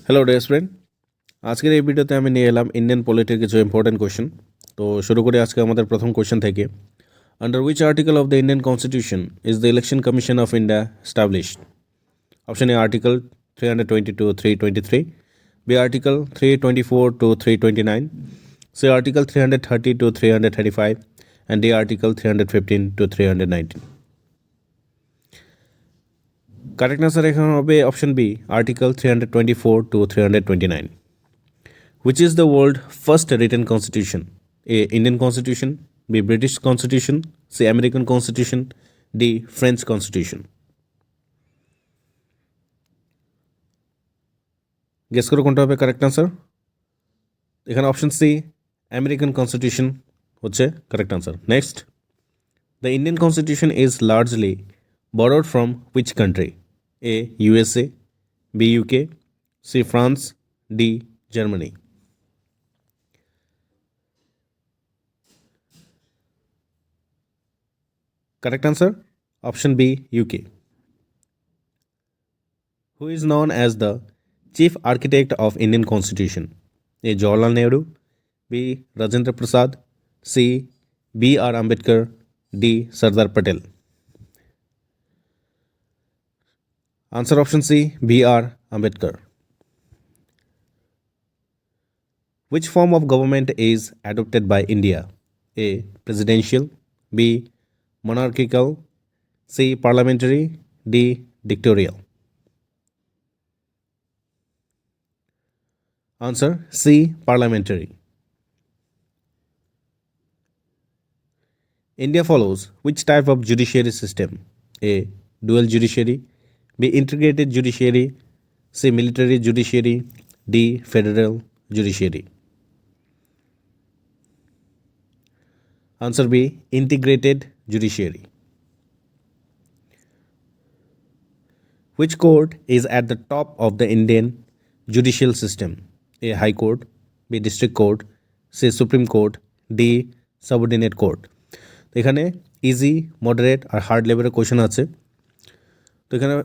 Hello dear friend, আজকের এই ভিডিওতে আমি নিয়ে এলাম ইন্ডিয়ান পলিটির কিছু ইম্পর্টেন্ট কোশ্চেন। তো শুরু করি আজকে আমাদের প্রথম কোশ্চেন থেকে। Under which article of the Indian constitution is the election commission of India established? Option A article 320 to 323, B article 324 to 329, C article 330 to 335, and D article 315 to 319. Correct answer এখানে হবে option B article 324 to 329. Which is the world's first written constitution? A. Indian Constitution, B. British Constitution, C. American Constitution, D. French Constitution. Guess করো কোনটা হবে correct answer. এখানে option C American constitution হচ্ছে correct answer. Next, the Indian constitution is largely borrowed from which country? A. USA, B. UK, C. France, D. Germany. Correct answer option B, UK. Who is known as the chief architect of Indian Constitution? A. Jawaharlal Nehru, B. Rajendra Prasad, C. B.R. Ambedkar, D. Sardar Patel. Answer option C, B.R. Ambedkar. Which form of government is adopted by India? A. Presidential, B. Monarchical, C. Parliamentary, D. Dictatorial. Answer C. Parliamentary. India follows which type of judiciary system? A. Dual judiciary, B. Integrated judiciary, C. Military judiciary, D. Federal judiciary. Answer B. Integrated judiciary. Which court is at the top of the Indian judicial system? A. High Court, B. District Court, C. Supreme Court, D. Subordinate Court. এখানে easy, moderate আর hard লেভেলের question আছে। তো এখানে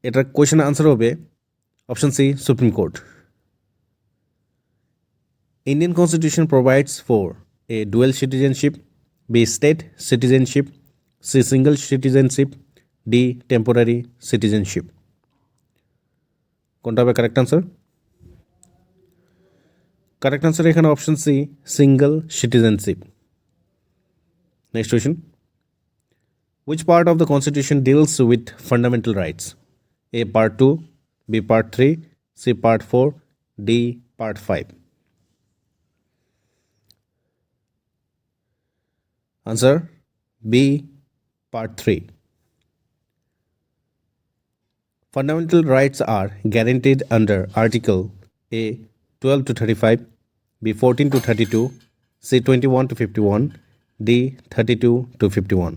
এটার question answer হবে option C supreme court. Indian constitution provides for A dual citizenship, B state citizenship, C single citizenship, D temporary citizenship. কোনটা হবে কারেক্ট আনসার? কারেক্ট আনসার এখানে option C single citizenship. Next question, which part of the constitution deals with fundamental rights? A. Part 2, B. Part 3, C. Part 4, D. Part 5. Answer B. Part 3. Fundamental rights are guaranteed under Article A. 12 to 35, B. 14 to 32, C. 21 to 51, D. 32 to 51.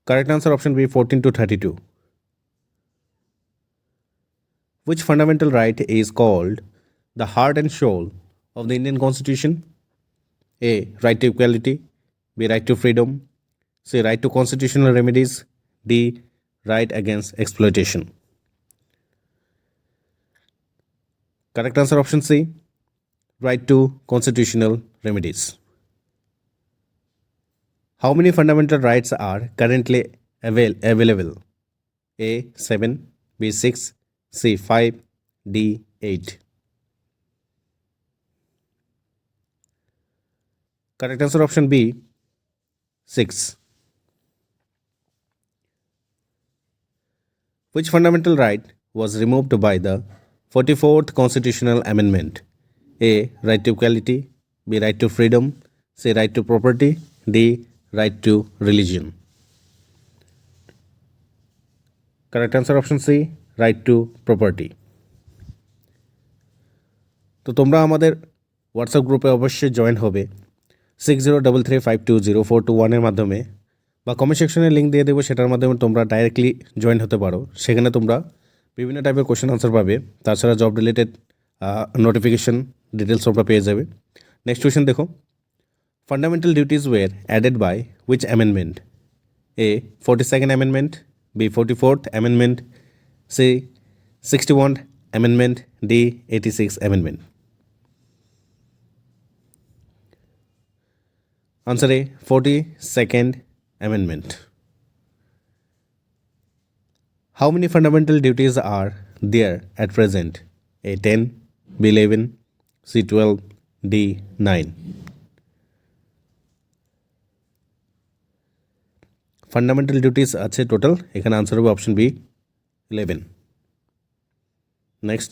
Correct answer option B, 14 to 32. Which fundamental right is called the heart and soul of the Indian Constitution? A. Right to equality, B. Right to freedom, C. Right to constitutional remedies, D. Right against exploitation. Correct answer option C, right to constitutional remedies. How many fundamental rights are currently available? A. 7, B. 6, C. 5, D. 8. Correct answer option B, 6. Which fundamental right was removed by the 44th Constitutional Amendment? A. Right to equality, B. Right to freedom, C. Right to property, D. Right to religion. Correct answer option C, right to property. তো তোমরা আমাদের WhatsApp গ্রুপে অবশ্যই join হবে 6033520421 মাধ্যমে, বা comment সেকশনে link দিয়ে দেবো, সেটার মাধ্যমে তোমরা ডাইরেক্টলি জয়েন হতে পারো। সেখানে তোমরা বিভিন্ন টাইপের কোশ্চেন আনসার পাবে, তাছাড়া জব রিলেটেড নোটিফিকেশন ডিটেলস তোমরা পেয়ে যাবে। নেক্সট কোয়েশ্চেন দেখো, fundamental duties were added by which amendment? A. 42nd Amendment, B. 44th Amendment, C. 61 Amendment, D. 86 Amendment. Answer A. 42nd Amendment. How many fundamental duties are there at present? A. 10, B. 11, C. 12, D. 9. Fundamental duties আছে total, এখানে answer হবে option B 11. Next,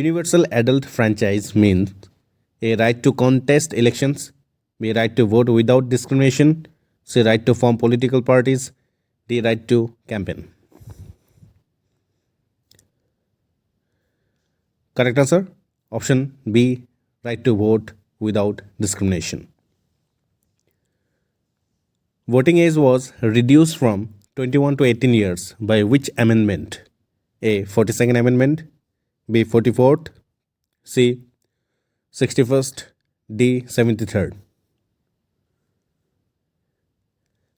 universal adult franchise means a right to contest elections, B. right to vote without discrimination, C. right to form political parties, D. right to campaign. Correct answer option B, right to vote without discrimination. Voting age was reduced from 21 to 18 years by which amendment? A. 42nd Amendment, B. 44th, C. 61st, D. 73rd.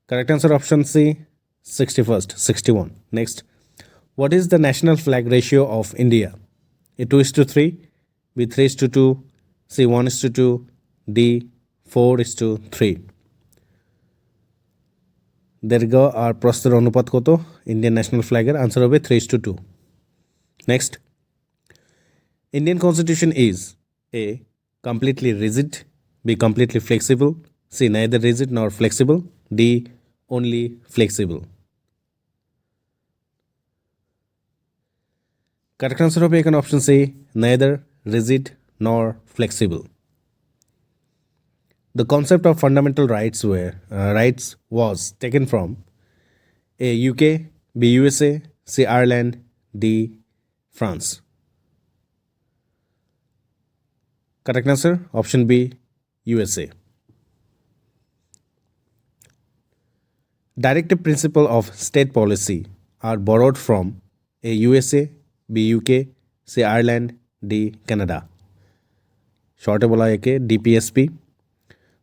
Correct answer option C, 61st, 61. Next, what is the national flag ratio of India? A. 2:3, B. 3:2, C. 1:2, D. 4:3. দৈর্ঘ্য আর প্রস্থের অনুপাত কত Indian national ফ্ল্যাগের? Answer হবে 3:2. Next, Indian constitution is a completely rigid, b completely flexible, c neither rigid nor flexible, d only flexible. Correct answer হবে এখানে option c, neither rigid nor flexible. The concept of fundamental rights was taken from A. UK, B. USA, C. Ireland, D. France. Correct answer option B, USA. Directive principle of state policy are borrowed from A. USA, B. UK, C. Ireland, D. Canada. শর্টে বলা হয় একে DPSP.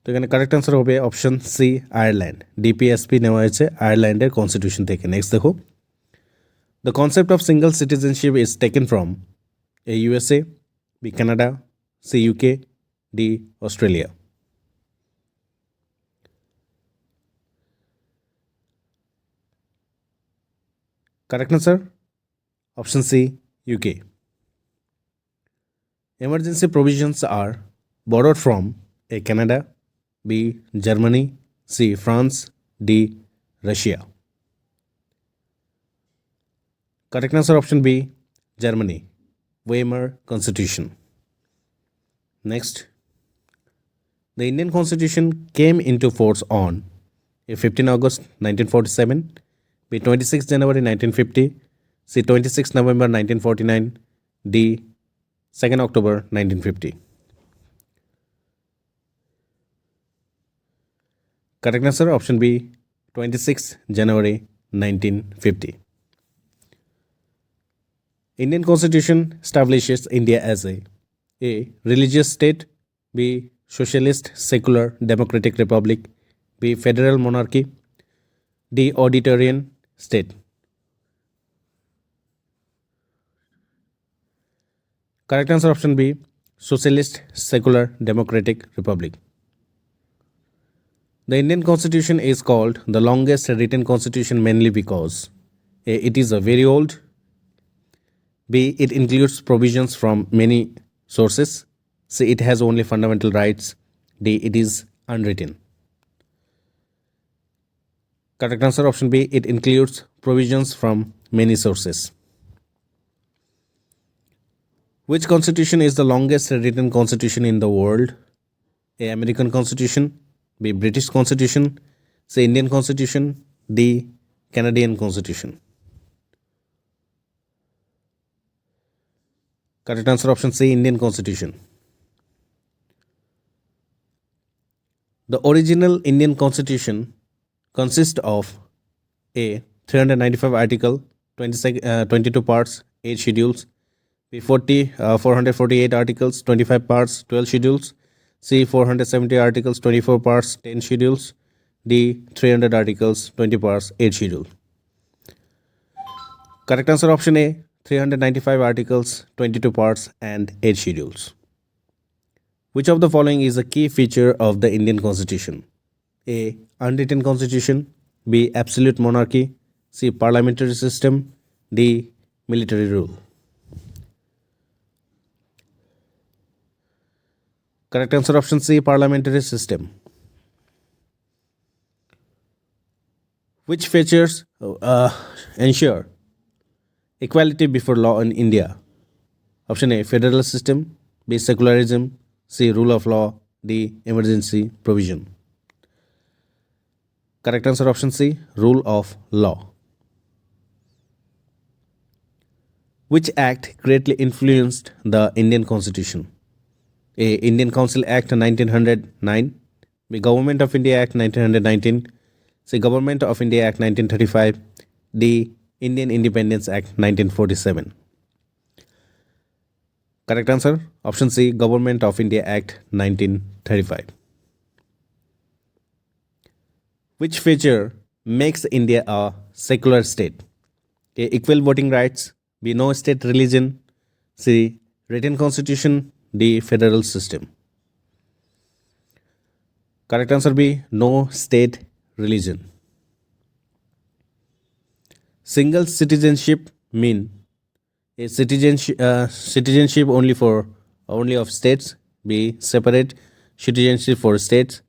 তো এখানে correct answer হবে option C, Ireland. DPSP নেওয়া হয়েছে আয়ারল্যান্ডের কনস্টিটিউশন থেকে। নেক্সট দেখো, the concept of single citizenship is taken from A USA, B Canada, C UK, D Australia. Correct answer option C, UK. Emergency provisions are borrowed from A. Canada, B. Germany, C. France, D. Russia. Correct answer option B, Germany. Weimar Constitution. Next, the Indian Constitution came into force on A. 15 August 1947, B. 26 January 1950, C. 26 November 1949, D. 2nd October 1950. Correct answer option B, 26 January 1950. Indian Constitution establishes India as A. religious state, B. socialist secular democratic republic, B. federal monarchy, D. authoritarian state. Correct answer option B, socialist secular democratic republic. The Indian Constitution is called the longest written constitution mainly because A. it is a very old, B. it includes provisions from many sources, C. it has only fundamental rights, D. it is unwritten. Correct answer option B, it includes provisions from many sources. Which constitution is the longest written constitution in the world? A. American Constitution, B. British Constitution, C. Indian Constitution, D. Canadian Constitution. Correct answer option C, Indian Constitution. The original Indian Constitution consists of A. 395 article, 22 parts, 8 schedules, B. 448 articles, 25 parts, 12 schedules, C. 470 articles, 24 parts, 10 schedules, D. 300 articles, 20 parts, 8 schedules. Correct answer option A, 395 articles, 22 parts, and 8 schedules. Which of the following is a key feature of the Indian Constitution? A. Unwritten Constitution. B. Absolute monarchy. C. Parliamentary system. D. Military rule. Correct answer option C. Parliamentary system. Which features ensure equality before law in India? Option A. Federal system. B. Secularism. C. Rule of law. D. Emergency provision. Correct answer option C. Rule of law. Which act greatly influenced the Indian Constitution? A. Indian Council Act 1909. B. Government of India Act 1919. C. Government of India Act 1935. D. Indian Independence Act 1947. Correct answer option C. Government of India Act 1935. Which feature makes India a secular state? A. Equal voting rights. B. No state religion. C. Written constitution. D. Federal system. Correct answer B. No state religion. Single citizenship mean a citizenship only of states. B. Separate citizenship for states.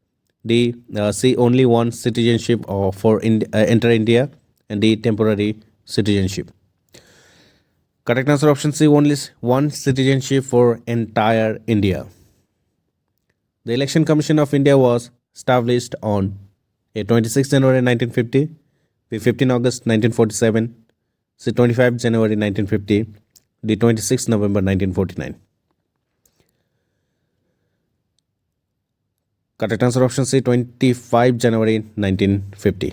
D. C. Only one citizenship for enter India. And D. Temporary citizenship. Correct answer option C. Only one citizenship for entire India. The Election Commission of India was established on a 26 January 1950, B. 15 August 1947, C. 25 January 1950, D. 26 November 1949. Correct answer option C. 25 January 1950.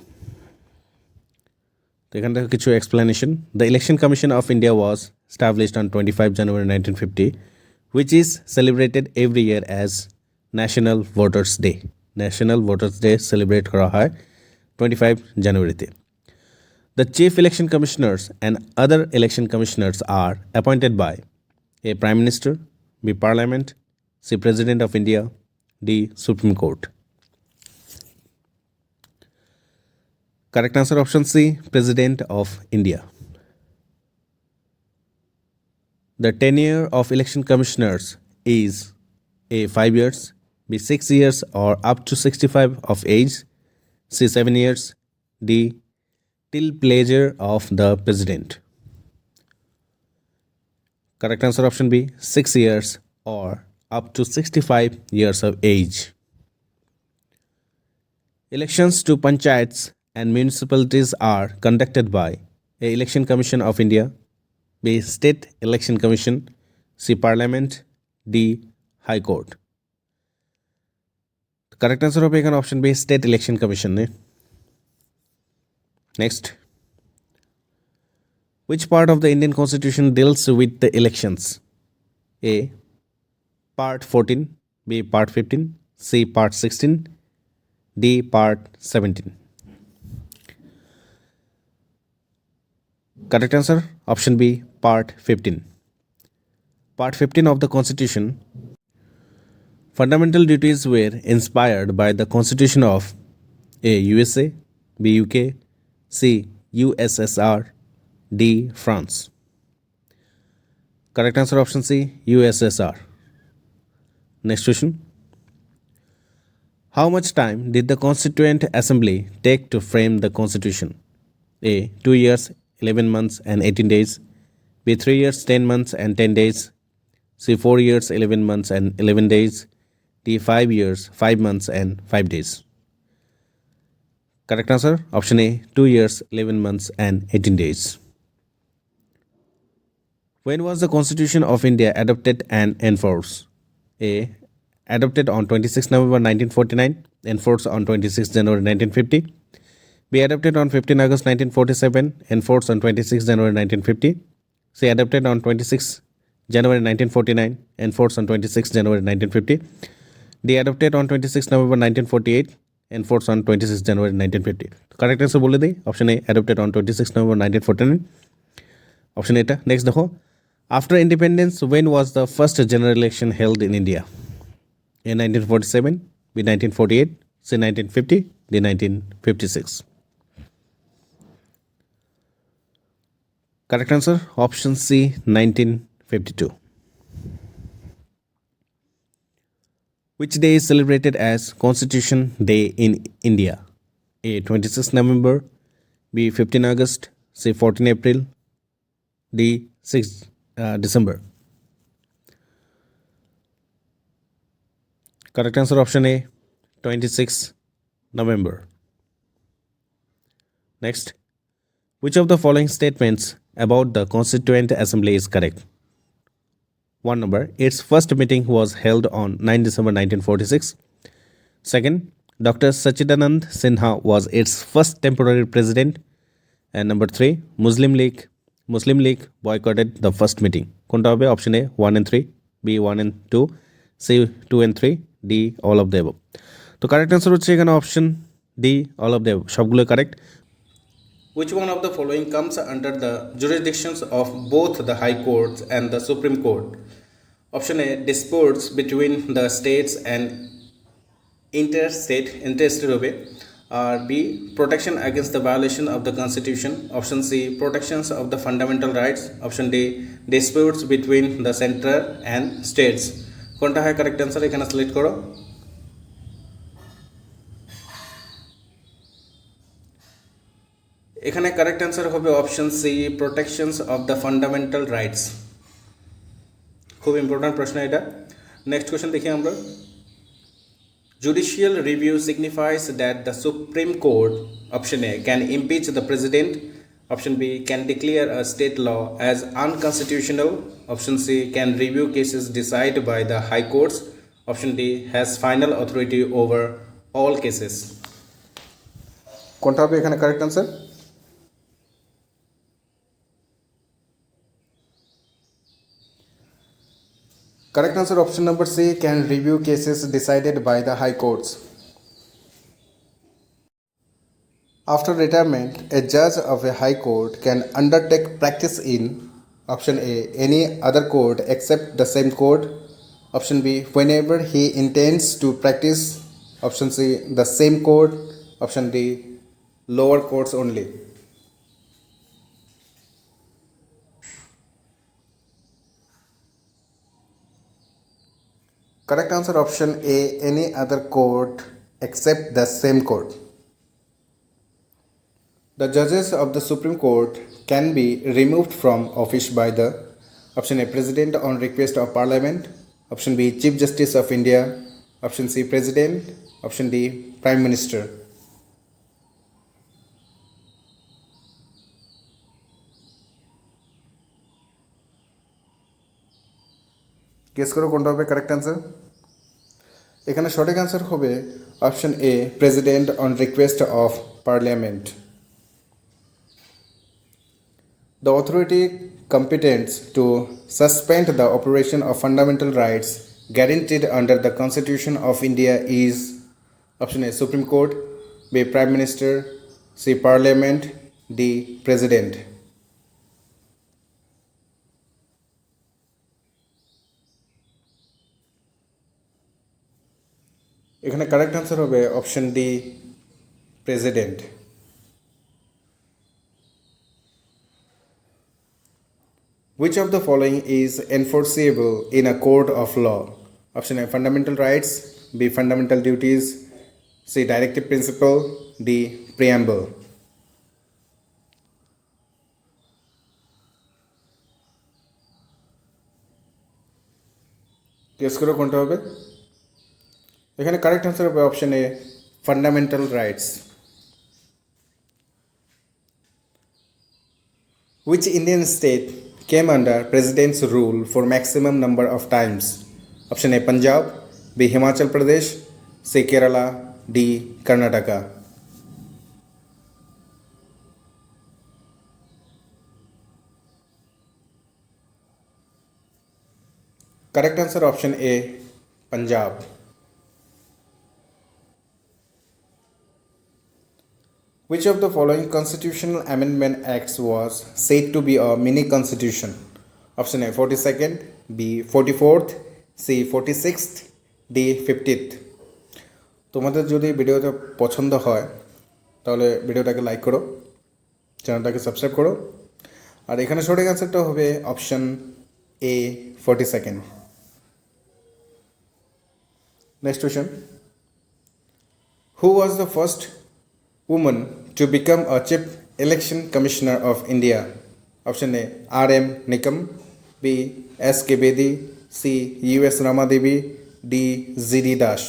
এখান থেকে কিছু explanation. The Election Commission of India was established on 25 January 1950, which is celebrated every year as National Voters Day. National Voters Day celebrate করা হয় 25 জানুয়ারিতে. The chief election commissioners and other election commissioners are appointed by A. Prime Minister, B. Parliament, C. President of India, D. Supreme Court. Correct answer option C. President of India. The tenure of election commissioners is A. 5 years, B. 6 years or up to 65 of age, C. 7 years, D. till pleasure of the president. Correct answer option B. 6 years or up to 65 years of age. Elections to panchayats and municipalities are conducted by A. Election Commission of India, B. State Election Commission, C. Parliament, D. High Court. Correct answer of option B. State Election Commission. Next. Which part of the Indian Constitution deals with the elections? A. Part 14, B. Part 15, C. Part 16, D. Part 17. Correct answer option B. Part 15. Part 15 of the Constitution. Fundamental duties were inspired by the Constitution of A. USA, B. UK, C. USSR, D. France. Correct answer option C. USSR. Next question. How much time did the Constituent Assembly take to frame the Constitution? A. 2 years, 11 months and 18 days. B. 3 years, 10 months and 10 days. C. 4 years, 11 months and 11 days. D. 5 years, 5 months and 5 days. Correct answer option A. 2 years, 11 months and 18 days. When was the Constitution of India adopted and enforced? A. Adopted on 26 November 1949, enforced on 26 January 1950. B. Adopted on 15 August 1947, enforced on 26 January 1950. C. Adopted on 26 January 1949, enforced on 26 January 1950. D. Adopted on 26 November 1948, enforced on 26 January 1950. Correct answer बोले दे option A. Adopted on 26 November 1949. অপশন এটা। নেক্সট দেখো, after independence when was the first general election held in India? A 1947, B 1948, C 1950, D 1956? Correct answer option C, 1952. Which day is celebrated as Constitution Day in India? A 26 November, B 15 August, C 14 April, D 6 December? Correct answer option A, 26 November. Next, which of the following statements about the Constituent Assembly is correct? 1 number, its first meeting was held on 9 December 1946. Second, Dr. Sachidanand Sinha was its first temporary president. And number 3, Muslim League boycotted the first meeting. কোনটা হবে? Option A 1 and 3, B 1 and 2, C 2 and 3, D all of the above. তো correct answer হচ্ছে এখানে option D, all of the above, সবগুলো correct. Which one of the following comes under the jurisdictions of both the High Courts and the Supreme Court? Option A, disputes between the states and interstate হবে, or B, protection against the violation of the Constitution. Option C, protections of the fundamental rights. Option D, disputes between the center and states. কোনটা হয় correct answer? এখানে select করো। এখানে correct answer হবে option C, protections of the fundamental rights. খুব important প্রশ্ন এটা। Next question দেখি আমরা। Judicial review signifies that the Supreme Court, option A, can impeach the president. Option B, can declare a state law as unconstitutional. Option C, can review cases decided by the High Courts. Option D, has final authority over all cases. কোনটা হবে এখানে correct answer? Correct answer option number C, can review cases decided by the High Courts. After retirement, a judge of a High Court can undertake practice in option A, any other court except the same court. Option B, whenever he intends to practice. Option C, the same court. Option D, lower courts only. Correct answer option A, any other court except the same court. The judges of the Supreme Court can be removed from office by the option A, President on request of Parliament. Option B, Chief Justice of India. Option C, President. Option D, Prime Minister. Guess করো কোনটা হবে correct answer? এখানে সঠিক answer হবে option A, president on request of parliament. The authority competent to suspend the operation of fundamental rights guaranteed under the Constitution of India is option A, Supreme Court, B, Prime Minister, C, Parliament, D, President. এখানে correct answer হবে option D, president. Which of the following is enforceable in a court of law? Option A, fundamental rights, B, fundamental duties, C, directive principle, D, preamble. Guess করো কোনটা হবে? এখানে correct answer হবে option A, fundamental rights. Which Indian state came under president's rule for maximum number of times? Option A, Punjab, B, Himachal Pradesh, C, Kerala, D, Karnataka. Correct answer option A, Punjab. Which of the following constitutional amendment acts was said to be a mini constitution? Option A 42nd, B 44th, C 46th, D 50th. তোমাদের যদি ভিডিওটা পছন্দ হয় তাহলে ভিডিওটাকে like করো, চ্যানেলটাকে subscribe করো, আর এখানে সঠিক অ্যান্সারটা হবে option A 42nd. Next question. Who was the first woman to become a chief election commissioner of India? Option A R.M. Nikam, B S.K. Bedi, C U.S. Ramadevi, D Z.D. Dash.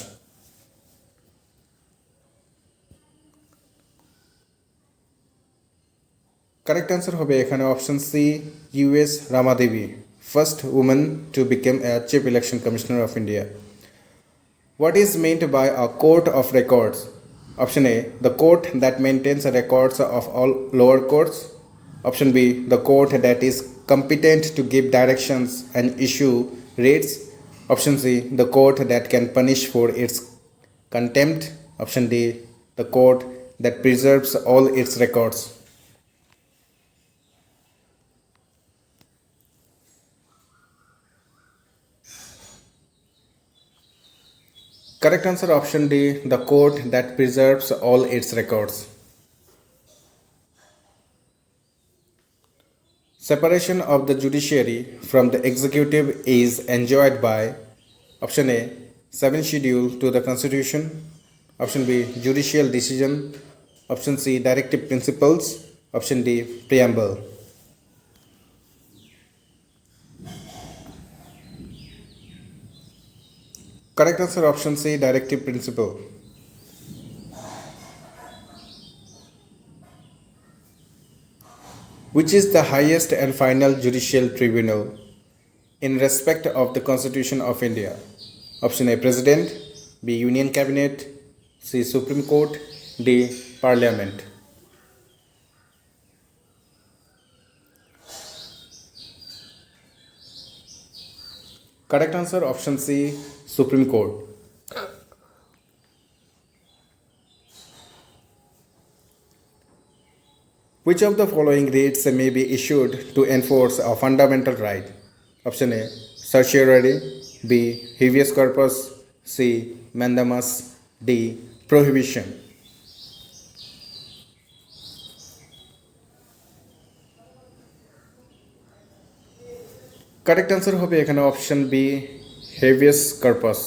Correct answer হবে এখানে option C U.S. Ramadevi, first woman to become a chief election commissioner of India. What is meant by a court of records? Option A the court that maintains records of all lower courts. Option B the court that is competent to give directions and issue writs. Option C the court that can punish for its contempt. Option D the court that preserves all its records. Correct answer option D the court that preserves all its records. Separation of the judiciary from the executive is enjoyed by option A 7th schedule to the constitution. Option B judicial decision. Option C directive principles. Option D preamble. Correct answer option C directive principle. Which is the highest and final judicial tribunal in respect of the Constitution of India? Option A President, B Union Cabinet, C Supreme Court, D Parliament. Correct answer option C Supreme Court. Which of the following writs may be issued to enforce a fundamental right? Option A certiorari, B habeas corpus, C mandamus, D prohibition. Correct answer হবে এখানে option B habeas corpus.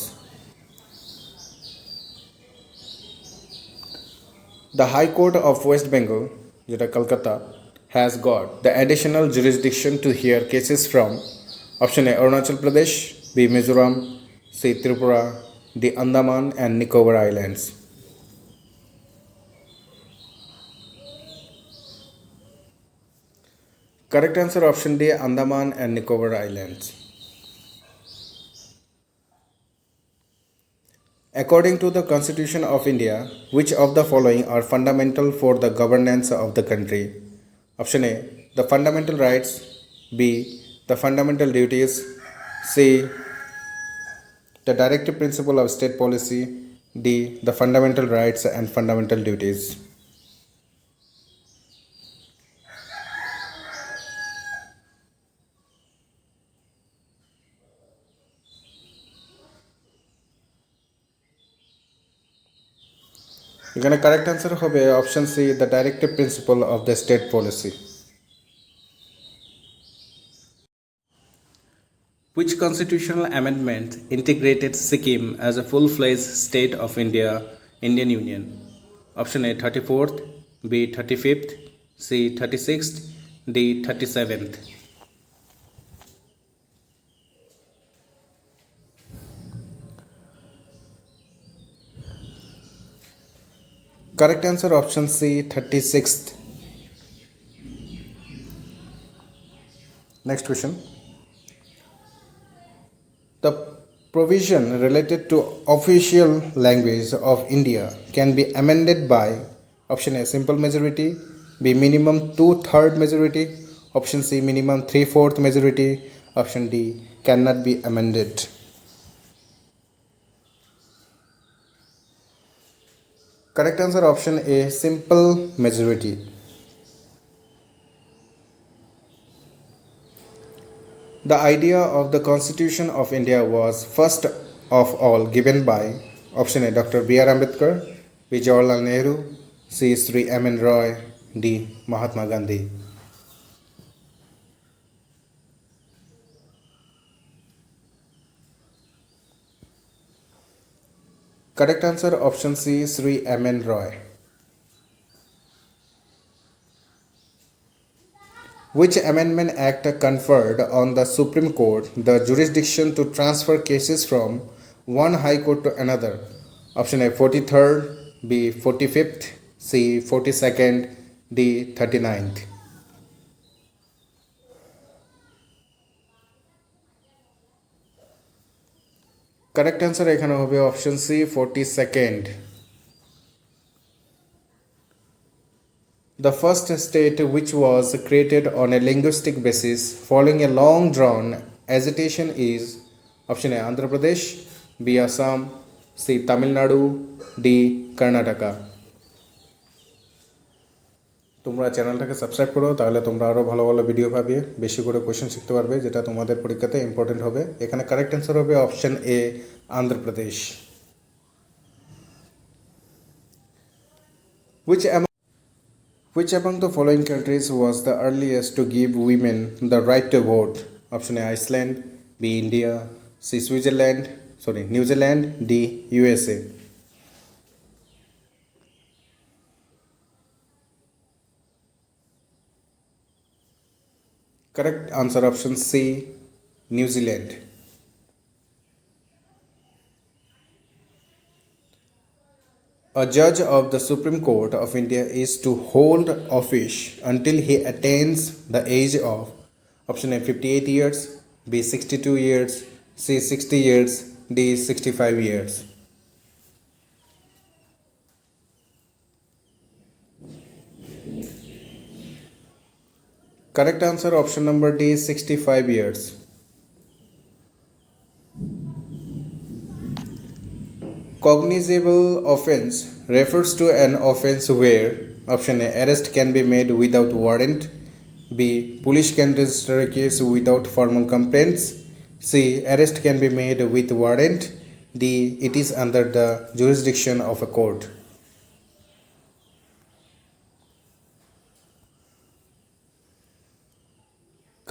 The High Court of West Bengal, যেটা Kolkata, has got the additional jurisdiction to hear cases from option A Arunachal Pradesh, B Mizoram, C Tripura, D Andaman and Nicobar Islands. Correct answer option D Andaman and Nicobar Islands. According to the Constitution of India, which of the following are fundamental for the governance of the country? Option A the fundamental rights, B the fundamental duties, C the directive principle of state policy, D the fundamental rights and fundamental duties. এখানে correct answer হবে option C the directive principle of the state policy. Which constitutional amendment integrated Sikkim as a full-fledged state of Indian Union? Option A 34th, B 35th, C 36th, D 37th. Correct answer option C 36th. Next question. The provision related to official language of India can be amended by option A simple majority, B minimum 2/3 majority, option C minimum 3/4 majority, option D cannot be amended. Correct answer option A, simple majority. The idea of the Constitution of India was first of all given by option A, Dr. B.R. Ambedkar, B. Jawaharlal Nehru, C. Sri M.N. Roy, D. Mahatma Gandhi. Correct answer option C, Sri M.N. Roy. Which Amendment Act conferred on the Supreme Court the jurisdiction to transfer cases from one high court to another? Option A, 43rd, B, 45th, C, 42nd, D, 39th. Correct answer এখানে হবে option C, 42nd. The first state which was created on a linguistic basis following a long drawn agitation is option A, Andhra Pradesh, B, Assam, C, Tamil Nadu, D, Karnataka. তোমরা চ্যানেলটাকে subscribe করো, তাহলে তোমরা আরও ভালো ভালো video পাবে, বেশি করে কোয়েশ্চেন শিখতে পারবে, যেটা তোমাদের পরীক্ষাতে ইম্পর্টেন্ট হবে। এখানে কারেক্ট অ্যান্সার হবে option A, Andhra Pradesh. Which among the following countries was the earliest to give women the right to vote? Option A, Iceland, B, India, C, New Zealand, D, USA. Correct answer option C, New Zealand. A judge of the Supreme Court of India is to hold office until he attains the age of option A, 58 years, B, 62 years, C, 60 years, D, 65 years. Correct answer option number D, 65 years. Cognizable offense refers to an offense where option A, arrest can be made without warrant, B, police can register a case without formal complaints, C, arrest can be made with warrant, D, it is under the jurisdiction of a court.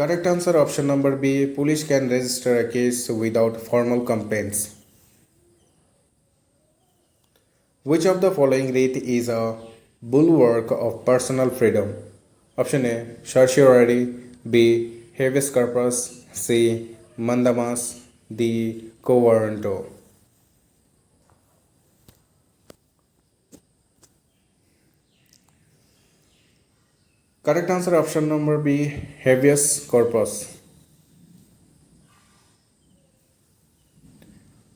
Correct answer option number B, police can register a case without formal complaints. Which of the following writ is a bulwark of personal freedom? Option A, certiorari, B, habeas corpus, C, mandamus, D, quo warranto. Correct answer option number B, habeas corpus.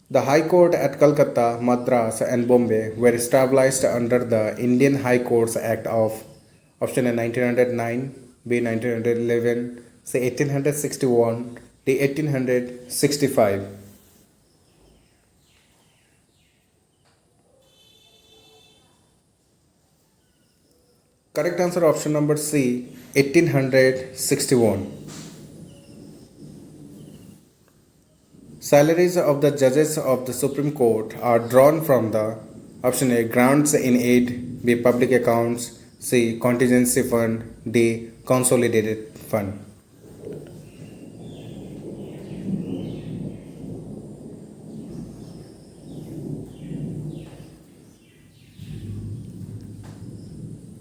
The High Court at Calcutta, Madras, and Bombay were established under the Indian High Courts Act of option A, 1909, B, 1911, C, 1861, D, 1865. Correct answer option number C, 1861. Salaries of the judges of the Supreme Court are drawn from the option A, grants in aid, B, public accounts, C, contingency fund, D, consolidated fund.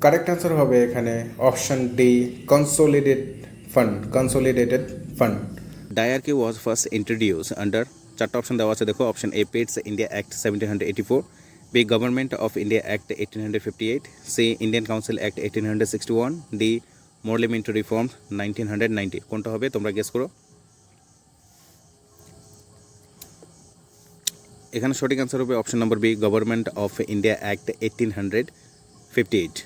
Correct answer হবে এখানে option D, consolidated fund. Diarchy was first introduced under চারটা option দেওয়া আছে দেখো। Option A, Pitt's India act 1784, B, government of India act 1858, C, Indian council act 1861, D, parliamentary reform 1990। কোনটা হবে তোমরা guess করো। এখানে সঠিক অ্যান্সার হবে option number B, government of India act 1858।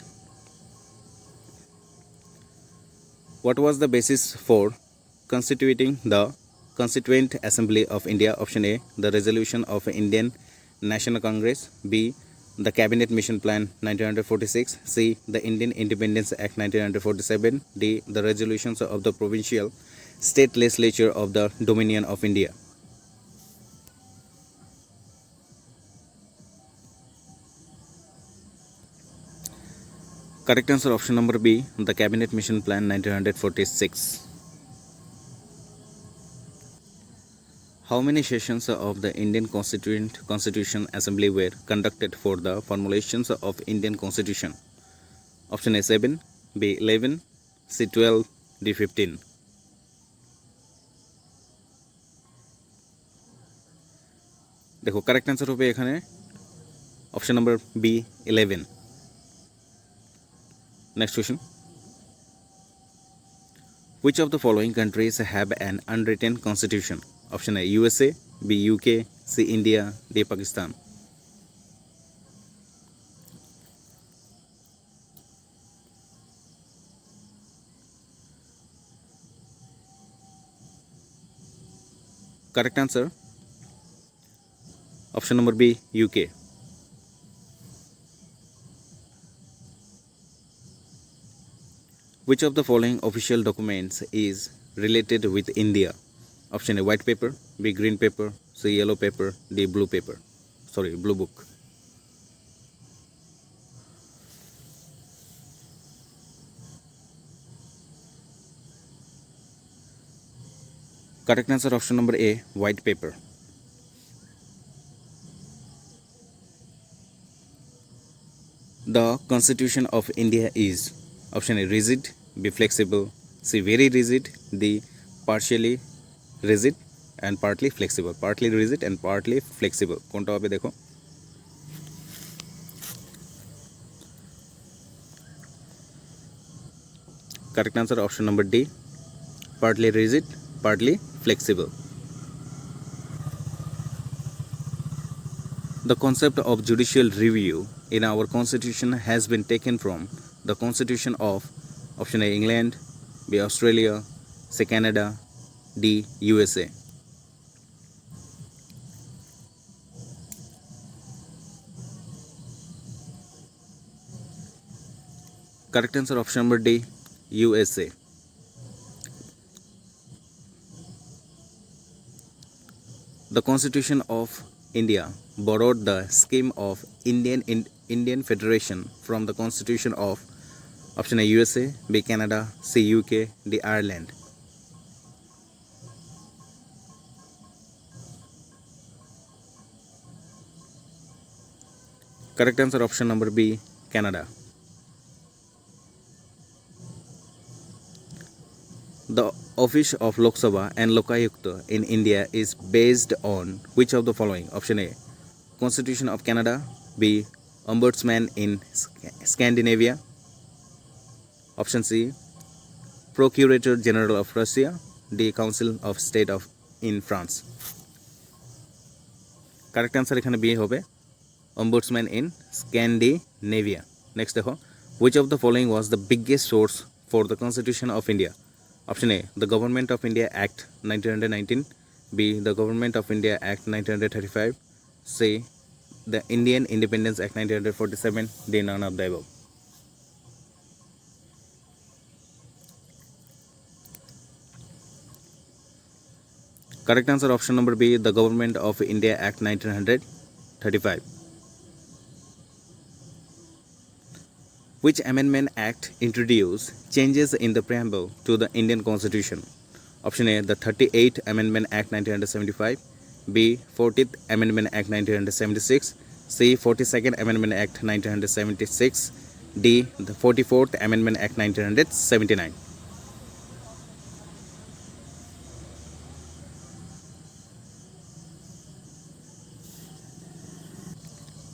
What was the basis for constituting the Constituent Assembly of India? Option A, the resolution of Indian National Congress, B, the Cabinet Mission Plan 1946, C. the Indian Independence Act 1947, D. the resolutions of the provincial state legislature of the Dominion of India. Correct answer option number B, the Cabinet Mission Plan 1946. How many sessions of the Indian Constitution Assembly were conducted for the formulations of Indian Constitution? Option A 7, B 11, C 12, D 15. देखो correct answer হবে এখানে option number B 11. Next question. Which of the following countries have an unwritten constitution? Option A USA, B UK, C India, D Pakistan. Correct answer option number B UK. Which of the following official documents is related with India? Option A white paper, B green paper, C yellow paper, D blue paper. Blue book. Correct answer option number A white paper. The Constitution of India is option A rigid, B flexible, C very rigid, D partially rigid and partly flexible. Partly rigid and partly flexible. কোনটা হবে দেখো? Correct answer option number D, partly rigid, partly flexible. The concept of judicial review in our constitution has been taken from the constitution of option A England, B Australia, C Canada, D USA. Correct answer option number D USA. The Constitution of India borrowed the scheme of Indian Federation from the Constitution of option A USA, B Canada, C UK, D Ireland. Correct answer option number B Canada. The office of Lok Sabha and Lokayukta in India is based on which of the following? Option A Constitution of Canada, B Ombudsman in Scandinavia, option C Procurator General of Russia, D Council of State of in France. Correct answer এখানে B হবে Ombudsman in Scandinavia. Next দেখো, which of the following was the biggest source for the Constitution of India? Option A the Government of India Act 1919, B the Government of India Act 1935, C the Indian Independence Act 1947, D none of the above. Correct answer option number B the Government of India Act 1935. Which amendment act introduced changes in the preamble to the Indian Constitution? Option A the 38th Amendment Act 1975, B 40th Amendment Act 1976, C 42nd Amendment Act 1976, D the 44th Amendment Act 1979.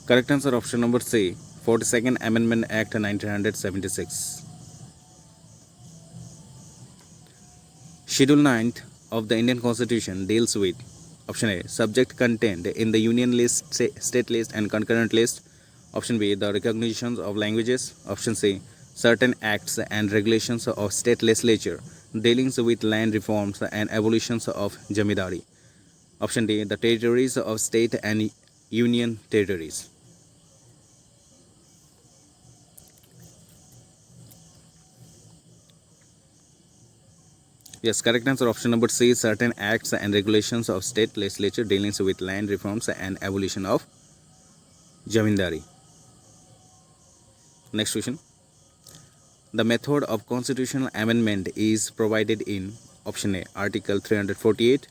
Correct answer option number C 42nd Amendment Act 1976. Schedule 9th of the Indian Constitution deals with option A subject contained in the Union list, state list and concurrent list, option B the recognitions of languages, option C certain acts and regulations of state legislature dealing with land reforms and abolitions of jamidari, option D the territories of state and union territories. Yes, correct answer option number C. Certain acts and regulations of state legislature dealing with land reforms and abolition of jamindari. Next question. The method of constitutional amendment is provided in option A. Article 348,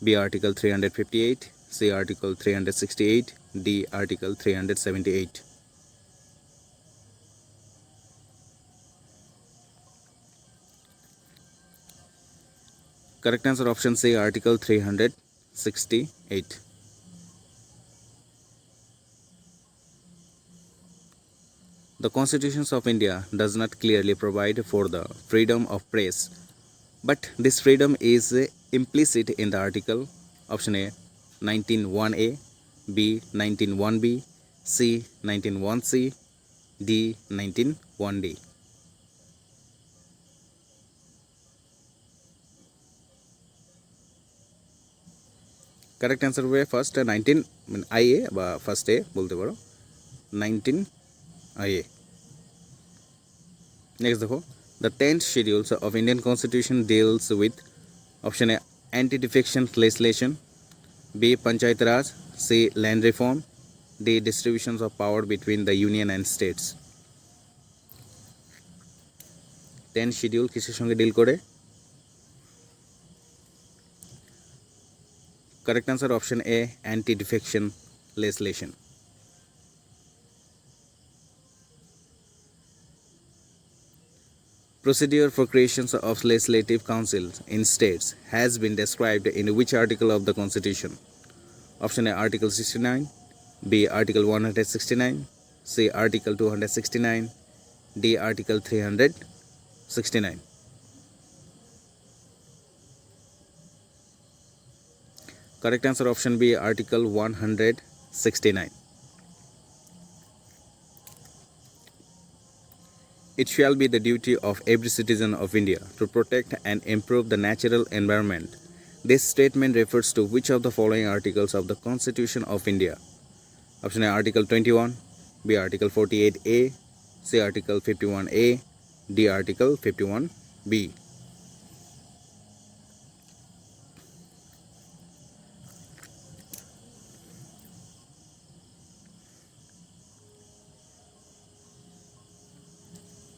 B. Article 358, C. Article 368, D. Article 378. Correct answer option C. Article 368. The Constitution of India does not clearly provide for the freedom of press, but this freedom is implicit in the article option A 19(1)(a), B 19(1)(b), C 19(1)(c), D 19(1)(d). Correct answer হবে first 19 IA বা first A বলতে পারো 19IA. Next দেখো, the 10th schedule of Indian Constitution deals with option A anti-defection legislation, B Panchayat Raj, C land reform, D distributions of power between the union and states. 10th schedule কিসের সঙ্গে deal করে? Correct answer option A anti-defection legislation. Procedure for creation of legislative councils in states has been described in which article of the Constitution? Option A Article 69, B Article 169, C Article 269, D Article 369. Correct answer option B Article 169. It shall be the duty of every citizen of India to protect and improve the natural environment. This statement refers to which of the following articles of the Constitution of India? Option A Article 21, B Article 48A, C Article 51A, D Article 51B.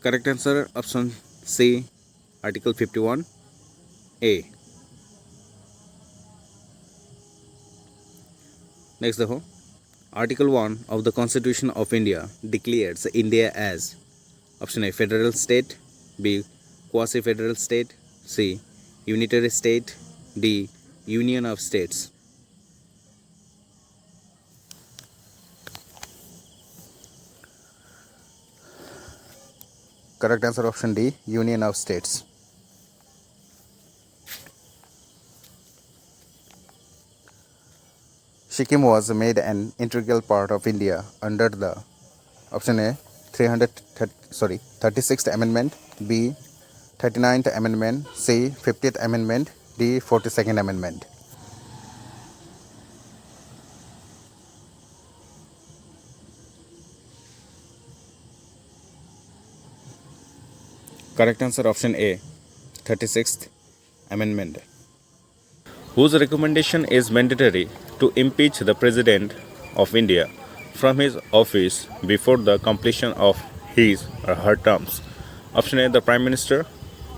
Correct answer option C Article 51A. Next देखो, Article 1 of the Constitution of India declares India as option A federal state, B quasi-federal state, C unitary state, D union of states. Correct answer option D union of states. Sikkim was made an integral part of India under the option A 36th Amendment, B 39th Amendment, C 50th Amendment, D 42nd Amendment. Correct answer option A 36th Amendment. Whose recommendation is mandatory to impeach the President of India from his office before the completion of his or her terms? Option A the Prime Minister,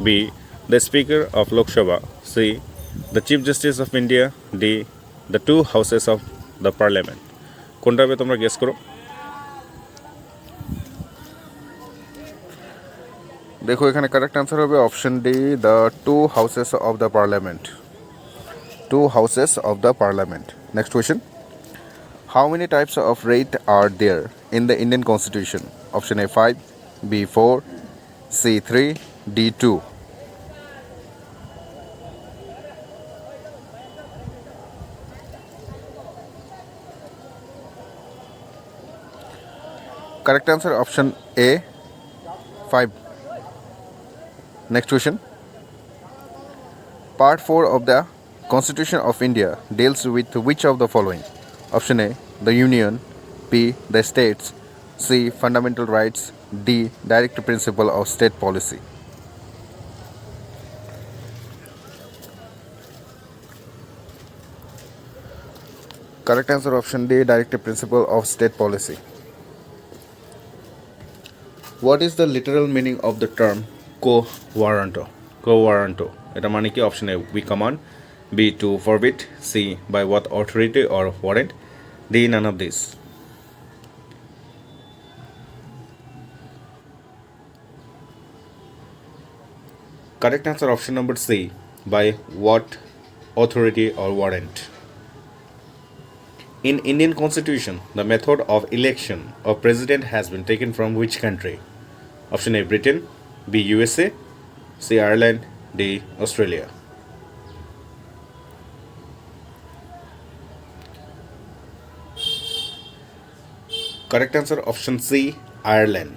B the Speaker of Lok Sabha, C the Chief Justice of India, D the two houses of the Parliament. কোনটা হবে তোমরা guess করো। দেখো এখানে correct answer হবে option D the two houses of the parliament. Two houses of the parliament. Next question. How many types of rate are there in the Indian Constitution? Option A 5, B 4, C 3, D 2. Correct answer option A 5. Next question. Part 4 of the Constitution of India deals with which of the following? Option A the Union, B the states, C fundamental rights, D direct principle of state policy. Correct answer option D, directive principle of state policy. What is the literal meaning of the term co-warranto? Co-warranto. এটা মানে কি? Option A, we command. B, to forbid. C, by what authority or warrant. D, none of these. Correct answer option number C, by what authority or warrant. In Indian Constitution, the method of election of president has been taken from which country? Option A, Britain. B, USA. C, Ireland. D, Australia. Correct answer option C, Ireland.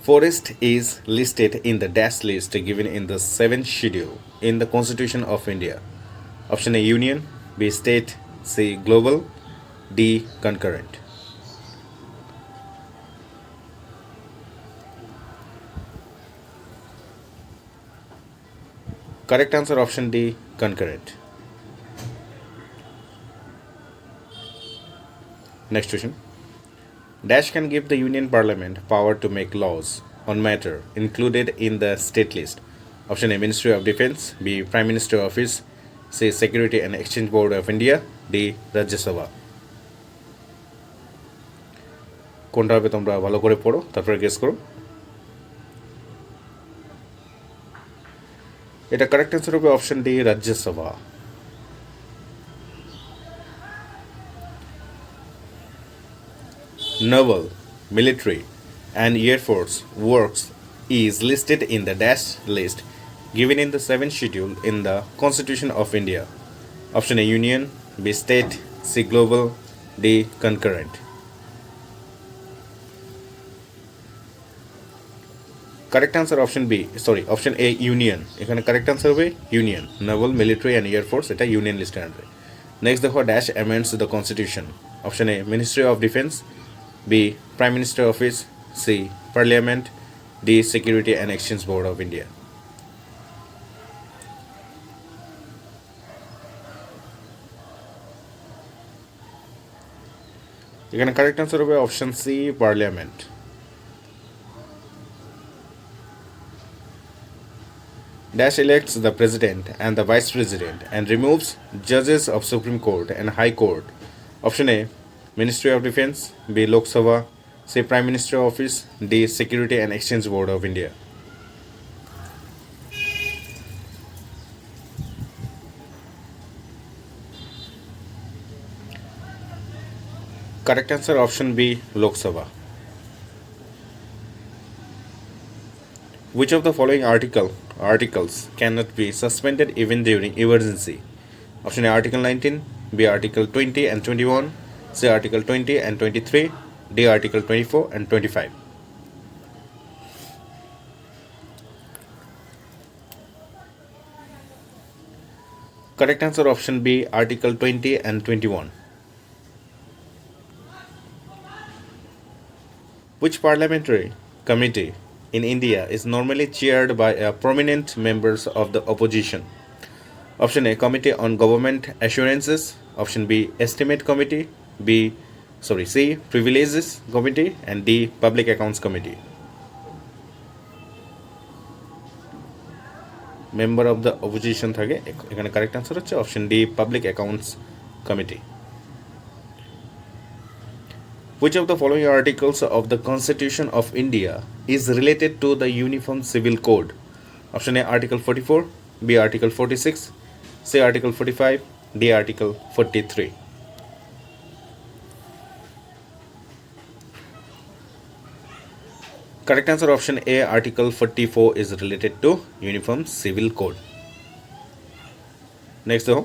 Forest is listed in the dash list given in the 7th schedule in the Constitution of India. Option A, union. B, state. C, global. D, concurrent. Correct answer option D, concurrent. Next question. Dash can give the Union Parliament power to make laws on matter included in the state list. Option A, Ministry of Defense. B, Prime Minister Office. C, Security and Exchange Board of India. D, Rajya Sabha. কোনটা হবে তোমরা ভালো করে পড়ো, তারপরে guess করো। এটা correct answer হবে অপশন ডি, রাজ্য সভা। Naval, military, and air force works is listed in the dash list given in the 7th schedule in the Constitution of India. Option A, union. B, state. C, global. D, concurrent. Correct answer option B, option A, union. এখানে correct answer হবে union. Naval, military, and air force এটা union list under. Next দেখো, dash amends the constitution. Option A, Ministry of Defense. B, Prime Minister Office. C, Parliament. D, Security and Exchange Board of India. এখানে correct answer হবে option C, parliament. Dash elects the president and the vice president and removes judges of Supreme Court and High Court. Option A, Ministry of Defense. B, Lok Sabha. C, Prime Minister Office. D, Security and Exchange Board of India. Correct answer option B, Lok Sabha. Which of the following articles cannot be suspended even during emergency? Option A, Article 19. B, Article 20 and 21. C, Article 20 and 23. D, Article 24 and 25. Correct answer option B, Article 20 and 21. Which parliamentary committee in India is normally chaired by a prominent members of the opposition? Option A, Committee on Government Assurances. Option B, Estimate Committee. C, Privileges Committee. And D, Public Accounts Committee. Member of the opposition থাকে, এখানে correct answer হচ্ছে option D, Public Accounts Committee. Which of the following articles of the Constitution of India is related to the Uniform Civil Code? Option A, Article 44. B, Article 46. C, Article 45. D, Article 43. Correct answer option A, Article 44 is related to Uniform Civil Code. Next though,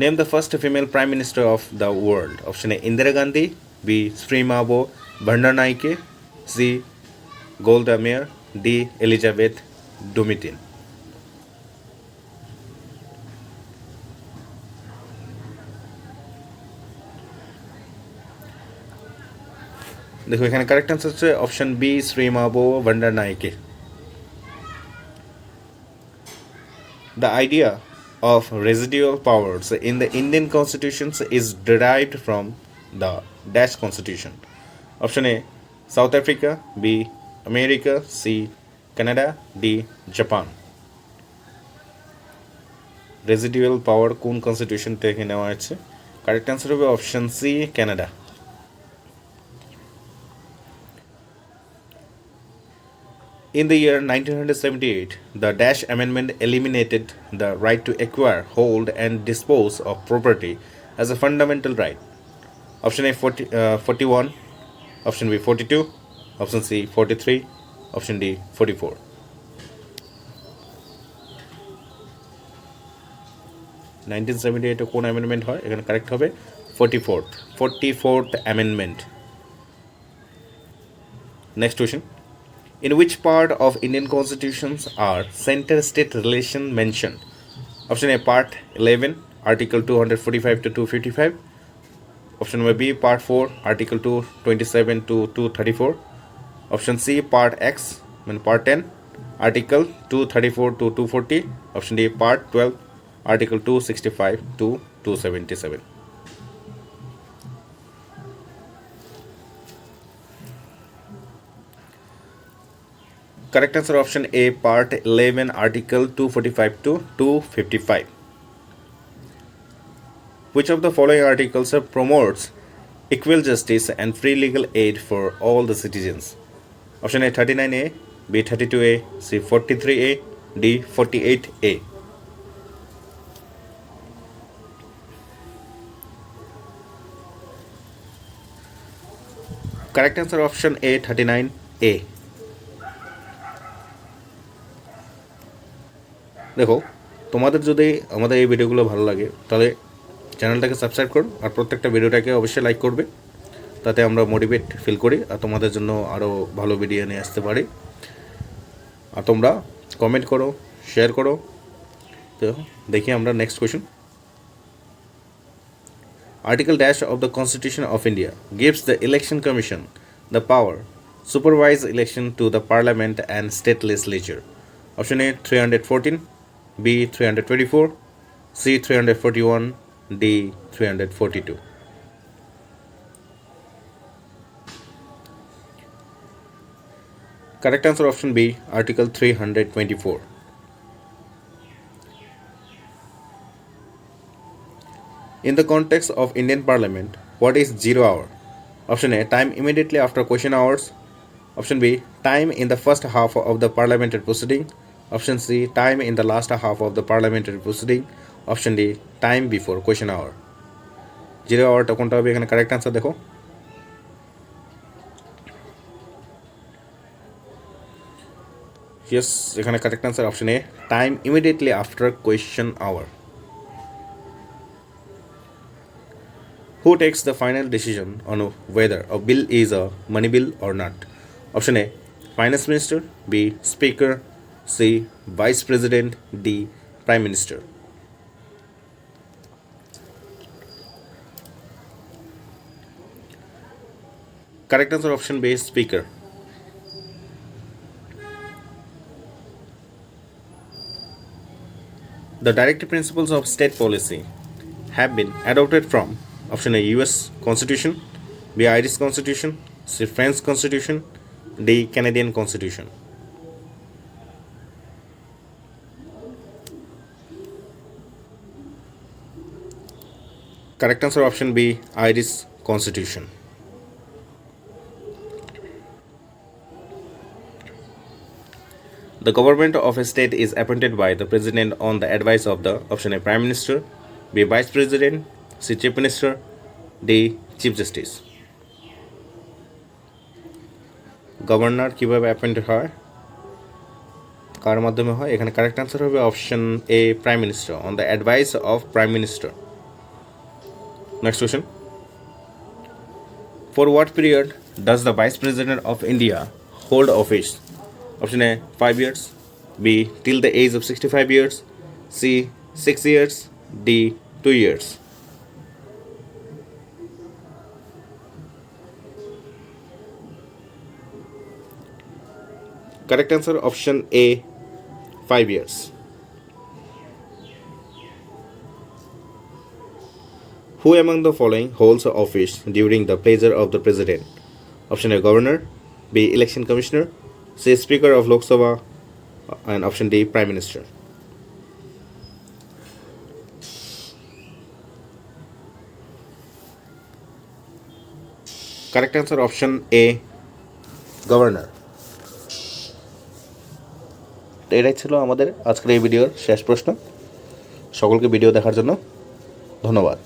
name the first female Prime Minister of the world. Option A, Indira Gandhi. B, Srimabo Bandaranaike. C, Golda Meir. D, Elizabeth Dumitin. দেখো এখানে correct answer হচ্ছে option b, Sirimavo Bandaranaike. The idea of residual powers in the Indian Constitution is derived from the Dash Constitution. Option A, South Africa. B, America. C, Canada. D, Japan. Residual power কোন constitution থেকে নেওয়া হয়েছে? Correct answer হবে option C, Canada. In the year 1978, the Dash Amendment eliminated the right to acquire, hold, and dispose of property as a fundamental right. Option A 41, option B 42, option C 43, option D 44. 1978 কোন amendment হয়? এখানে correct হবে 44th amendment. Next question, in which part of Indian constitutions are center state relation mentioned? Option A, part 11, article 245 to 255. Option B, part 4, article 227 to 234. Option C, part X, part 10, article 234 to 240. Option D, part 12, article 265 to 277. Correct answer option A, part 11, article 245 to 255. Which of the following articles promotes equal justice and free legal aid for all the citizens? Option A 39A, B 32A, C 43A, D 48A. Correct answer option A 39A. দেখো, তোমাদের যদি আমাদের এই ভিডিওগুলো ভালো লাগে তাহলে চ্যানেলটাকে সাবস্ক্রাইব করো আর প্রত্যেকটা ভিডিওটাকে অবশ্যই লাইক করবে, তাতে আমরা মোটিভেট ফিল করি আর তোমাদের জন্য আরও ভালো ভিডিও নিয়ে আসতে পারি। আর তোমরা কমেন্ট করো, শেয়ার করো। তো দেখি আমরা next question. Article dash of the Constitution of India gives the Election Commission the power supervise election to the Parliament and state legislature. Option A 314, B 324, C 341, D 342. Correct answer option B, article 324. In the context of Indian Parliament, what is 0 hour? Option A, time immediately after question hours. Option B, time in the first half of the parliamentary proceeding. Option C, time in the last half of the parliamentary proceeding. Option D, time before question hour. 0 hourটা কোনটা হবে? এখানে correct answer দেখো। Yes, এখানে correct answer option A, time immediately after question hour. Who takes the final decision on whether a bill is a money bill or not? Option A, Finance Minister. B, Speaker. C, Vice President. D, Prime Minister. Correct answer option B, Speaker. The directive principles of state policy have been adopted from option A, US Constitution. B, Irish Constitution. C, French Constitution. D, Canadian Constitution. Correct answer option B, Irish Constitution. The government of a state is appointed by the president on the advice of the option A, Prime Minister. B, Vice President. C, Chief Minister. D, Chief Justice. Governor কিভাবে appoint হয়, কার মাধ্যমে হয়? এখানে correct answer হবে option A, prime minister, on the advice of prime minister. Next question, for what period does the vice president of India hold office? Option A 5 years, B till the age of 65 years, C 6 years, D 2 years. Correct answer option A, 5 years. Who among the following holds office during the pleasure of the president? Option A, governor. B, election commissioner. C, speaker of Lok Sabha. And option D, prime minister. Correct answer option A, governor. এটাই ছিল আমাদের আজকের এই ভিডিওর শেষ প্রশ্ন। সকলকে video দেখার জন্য ধন্যবাদ।